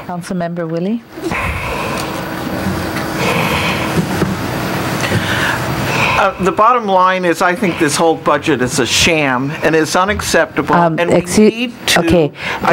Councilmember Willie? The bottom line is, I think this whole budget is a sham and it's unacceptable. And we need to. Okay,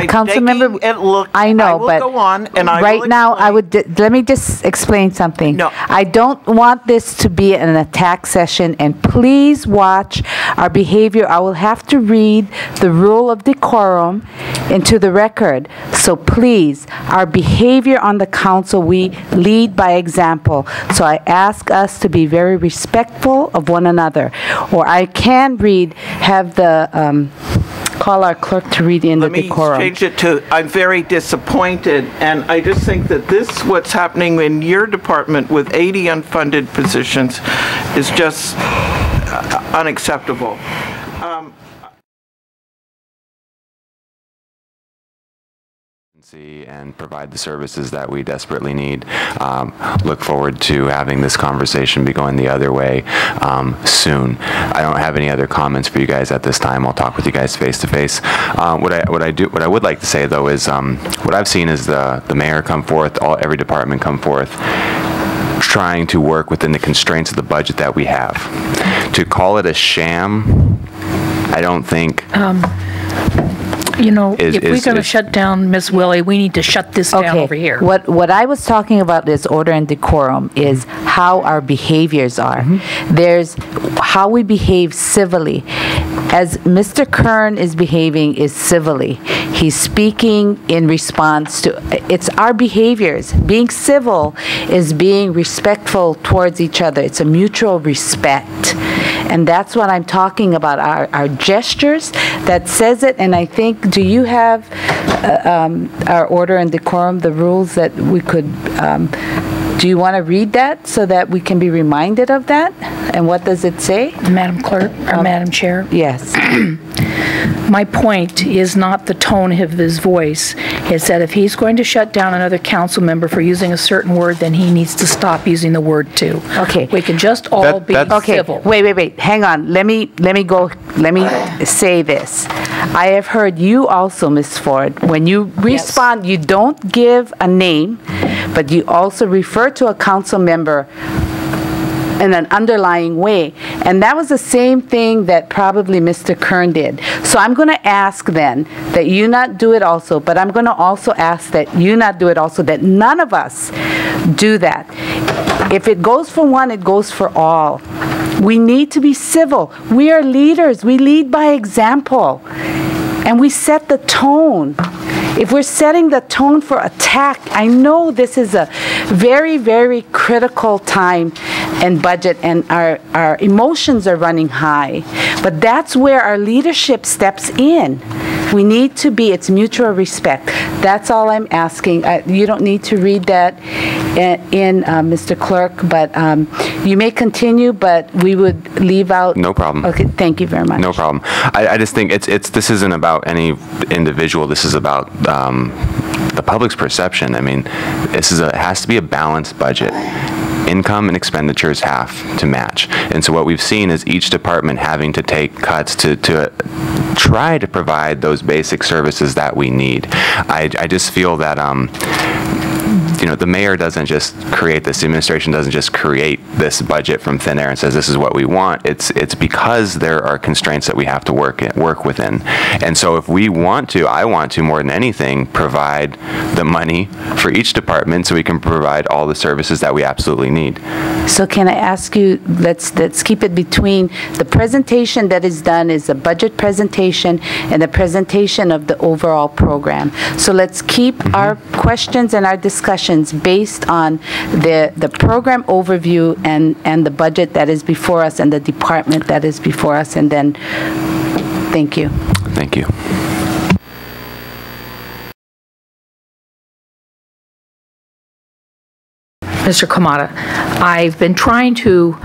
Councilmember. I know, but go on, and right now, let me just explain something. No. I don't want this to be an attack session, and please watch our behavior. I will have to read the rule of decorum into the record. So please, our behavior on the council, we lead by example. So I ask us to be very respectful of one another. Or I can have the, call our clerk to read in the decorum. Let me change it to, I'm very disappointed, and I just think that what's happening in your department with 80 unfunded positions is just unacceptable. And provide the services that we desperately need. Look forward to having this conversation be going the other way soon. I don't have any other comments for you guys at this time. I'll talk with you guys face to face. What I would like to say though is what I've seen is the mayor come forth, every department come forth, trying to work within the constraints of the budget that we have. To call it a sham, I don't think. You know, if we're going to shut down Ms. Willie, we need to shut this down over here. What I was talking about is order and decorum, is how our behaviors are. There's how we behave civilly. As Mr. Kern is behaving is civilly. He's speaking in response to, it's our behaviors. Being civil is being respectful towards each other. It's a mutual respect. And that's what I'm talking about, our gestures that says it. And I think, do you have our order and decorum, the rules that we could, do you want to read that so that we can be reminded of that? And what does it say? Madam Clerk, or Madam Chair? Yes. My point is not the tone of his voice. It's that if he's going to shut down another council member for using a certain word, then he needs to stop using the word too. Okay. We can just all be civil. Wait. Hang on. Let me say this. I have heard you also, Ms. Ford, when you respond, you don't give a name, but you also refer to a council member in an underlying way. And that was the same thing that probably Mr. Kern did. So I'm going to ask then that you not do it also, but I'm going to also ask that you not do it also, that none of us do that. If it goes for one, it goes for all. We need to be civil. We are leaders. We lead by example. And we set the tone. If we're setting the tone for attack, I know this is a very, very critical time and budget, and our emotions are running high. But that's where our leadership steps in. We need to be, it's mutual respect. That's all I'm asking. You don't need to read that in Mr. Clerk, but you may continue, but we would leave out. No problem. Okay, thank you very much. No problem. I just think this isn't about any individual. This is about the public's perception. I mean, it has to be a balanced budget. Income and expenditures have to match. And so what we've seen is each department having to take cuts to try to provide those basic services that we need. I just feel that the mayor doesn't just create this, the administration doesn't just create this budget from thin air and says this is what we want. It's because there are constraints that we have to work within. And so if we want to, I want to more than anything, provide the money for each department so we can provide all the services that we absolutely need. So can I ask you, let's keep it between the presentation that is done is a budget presentation and the presentation of the overall program. So let's keep our questions and our discussions based on the program overview and the budget that is before us and the department that is before us, and then thank you. Thank you. Mr. Kamada, I've been trying to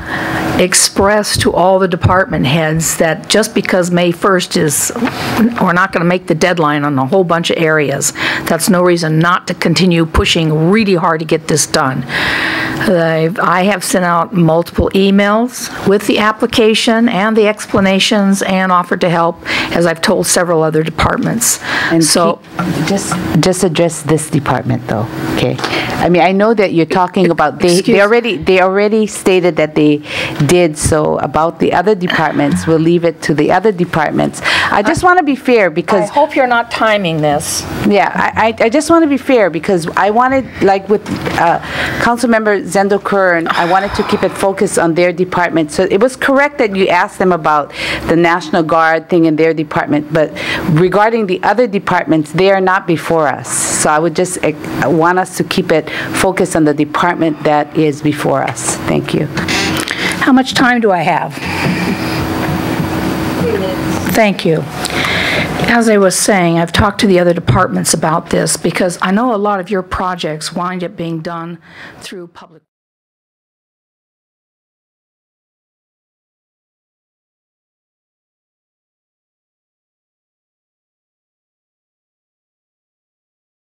express to all the department heads that just because May 1st is, we're not going to make the deadline on a whole bunch of areas, that's no reason not to continue pushing really hard to get this done. I have sent out multiple emails with the application and the explanations and offered to help, as I've told several other departments. And so Just address this department though, okay? I mean, I know that you're talking about, they already stated that they did, so about the other departments, we'll leave it to the other departments. I just want to be fair I because, hope you're not timing this. yeah, I just want to be fair because I wanted, like with Councilmember Zendo Kern, I wanted to keep it focused on their department. So it was correct that you asked them about the National Guard thing in their department, but regarding the other departments, they are not before us. So I would just want us to keep it focused on the department that is before us. Thank you. How much time do I have? 3 minutes. Thank you. As I was saying, I've talked to the other departments about this because I know a lot of your projects wind up being done through public